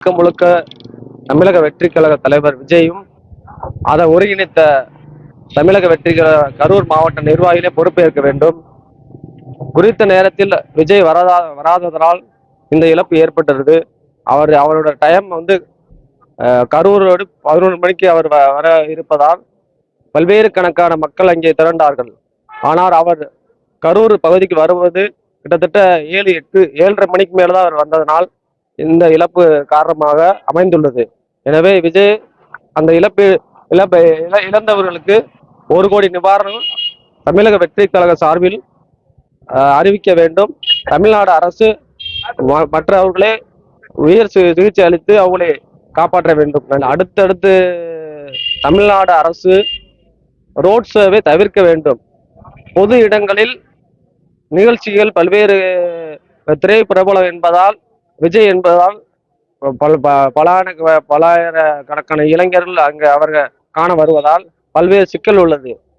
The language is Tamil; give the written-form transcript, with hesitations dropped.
முழுக்க முழுக்க தமிழக வெற்றி கழக தலைவர் விஜயும் அதை ஒருங்கிணைத்த தமிழக வெற்றி கழக கரூர் மாவட்ட நிர்வாகிகளே பொறுப்பேற்க வேண்டும். குறித்த நேரத்தில் விஜய் வராததனால் இந்த இழப்பு ஏற்பட்டுள்ளது. அவரோட டைம் கரூரோடு 11 மணிக்கு அவர் வர இருப்பதால் பல்வேறு கணக்கான மக்கள் அங்கே திரண்டார்கள். ஆனால் அவர் கரூர் பகுதிக்கு வருவது கிட்டத்தட்ட 7:30 மணிக்கு மேல்தான் அவர் வந்ததனால் இந்த இழப்பு காரணமாக அமைந்துள்ளது. எனவே விஜய் அந்த இழந்தவர்களுக்கு 1 கோடி நிவாரணம் தமிழக வெற்றி கழக சார்பில் அறிவிக்க வேண்டும். தமிழ்நாடு அரசு மற்றவர்களே உயர் சிகிச்சை அளித்து அவங்களை காப்பாற்ற வேண்டும். அடுத்தடுத்து தமிழ்நாடு அரசு ரோட் ஷோவை தவிர்க்க வேண்டும். பொது இடங்களில் நிகழ்ச்சிகள் பல்வேறு திரைப்பிரபலம் என்பதால் விஜய் என்பதால் பலாயிரக்கணக்கான இளைஞர்கள் அங்கு அவர்கள் காண வருவதால் பல்வேறு சிக்கல் உள்ளது.